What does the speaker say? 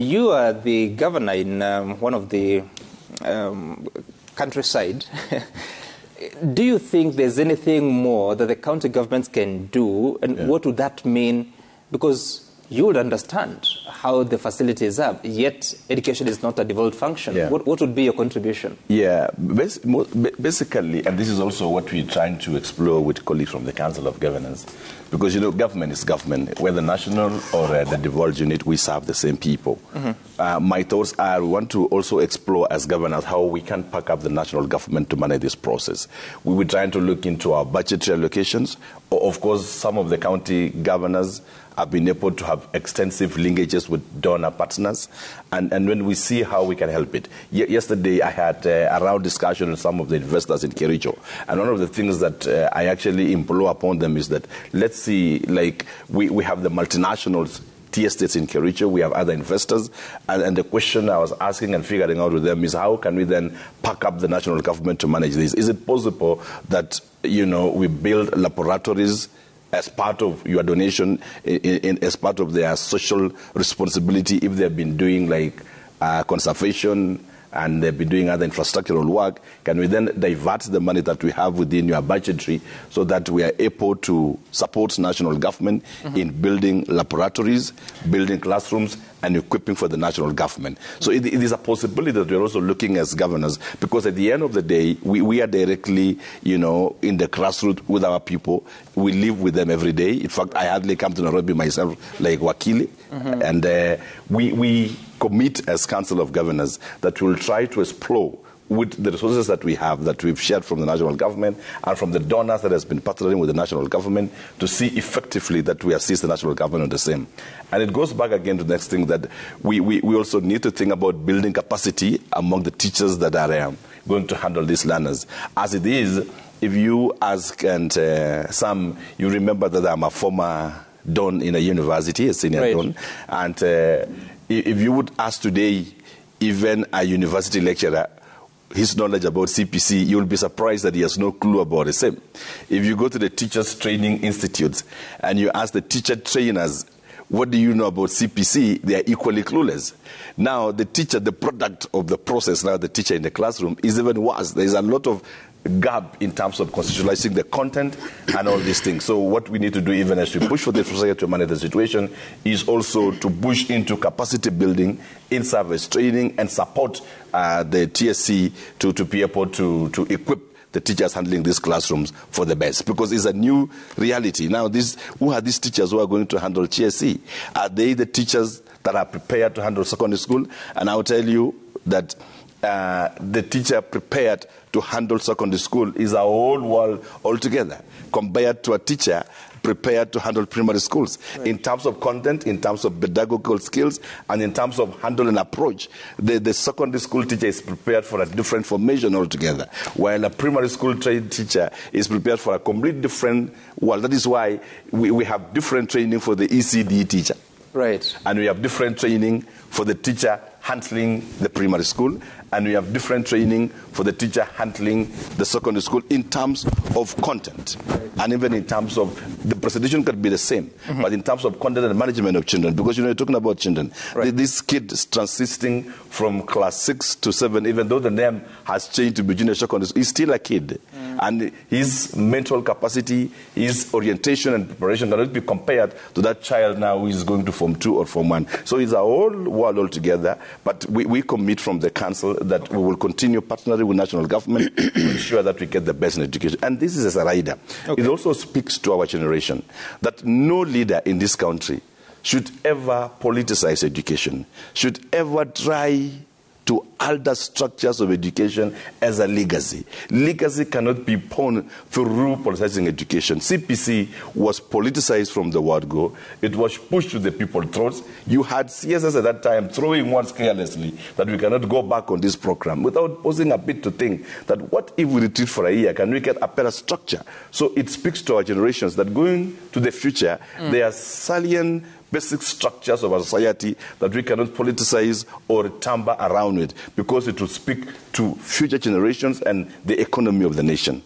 You are the governor in one of the countryside. Do you think there's anything more that the county governments can do, and what would that mean? Because you would understand how the facilities are, yet education is not a devolved function. What would be your contribution? Basically, and this is also what we're trying to explore with colleagues from the Council of Governors, because, you know, government is government. Whether national or the devolved unit, we serve the same people. My thoughts are we want to also explore as governors how we can pack up the national government to manage this process. We were trying to look into our budgetary allocations. Of course, some of the county governors have been able to have extensive linkages with donor partners, and when we see how we can help it. Yesterday, I had a round discussion with some of the investors in Kericho, and one of the things that I actually implore upon them is that let's see, like, we have the multinationals, tea estates in Kericho, we have other investors, and the question I was asking and figuring out with them is how can we then pack up the national government to manage this? Is it possible that, you know, we build laboratories as part of your donation, as part of their social responsibility, if they've been doing like conservation and they've been doing other infrastructural work, can we then divert the money that we have within your budgetary so that we are able to support national government in building laboratories, building classrooms, and equipping for the national government? So it is a possibility that we're also looking as governors, because at the end of the day, we are directly, you know, in the grassroots with our people. We live with them every day. In fact, I hardly come to Nairobi myself, like Wakili, and we commit as Council of Governors that we'll try to explore with the resources that we have, that we've shared from the national government and from the donors that has been partnering with the national government, to see effectively that we assist the national government on the same. And it goes back again to the next thing, that we also need to think about building capacity among the teachers that are going to handle these learners. As it is, if you ask, and some, you remember that I'm a former don in a university, a senior don, and if you would ask today, even a university lecturer, his knowledge about CPC, you'll be surprised that he has no clue about the same. If you go to the teachers training institutes and you ask the teacher trainers, what do you know about CPC? They are equally clueless. Now, the teacher, the product of the process, now the teacher in the classroom, is even worse. There is a lot of gap in terms of constitutionalizing the content and all these things. So what we need to do, even as we push for the society to manage the situation, is also to push into capacity building, in-service training, and support the TSC to be able to equip the teachers handling these classrooms for the best, because it's a new reality. Now, who are these teachers who are going to handle TSC? Are they the teachers that are prepared to handle secondary school? And I'll tell you that the teacher prepared to handle secondary school is a whole world altogether, compared to a teacher prepared to handle primary schools. In terms of content, in terms of pedagogical skills, and in terms of handling approach, the secondary school teacher is prepared for a different formation altogether, while a primary school trained teacher is prepared for a completely different world. That is why we have different training for the ECD teacher. And we have different training for the teacher handling the primary school, and we have different training for the teacher handling the secondary school in terms of content. And even in terms of, the presentation could be the same, but in terms of content and management of children, because, you know, you're talking about children. This kid is transitioning from class 6 to 7, even though the name has changed to be junior secondary school, he's still a kid. And his mental capacity, his orientation and preparation cannot be compared to that child now who is going to Form 2 or Form 1. So it's a whole world altogether, but we commit from the council that we will continue partnering with national government to ensure that we get the best in education. And this is as a rider. It also speaks to our generation that no leader in this country should ever politicize education, should ever try to alter structures of education as a legacy. Legacy cannot be born through politicizing education. CPC was politicized from the word go. It was pushed to the people's throats. You had CSS at that time throwing words carelessly that we cannot go back on this program without pausing a bit to think that what if we retreat for a year? Can we get a better structure? So it speaks to our generations that going to the future, there are salient basic structures of our society that we cannot politicize or tamper around with, because it will speak to future generations and the economy of the nation.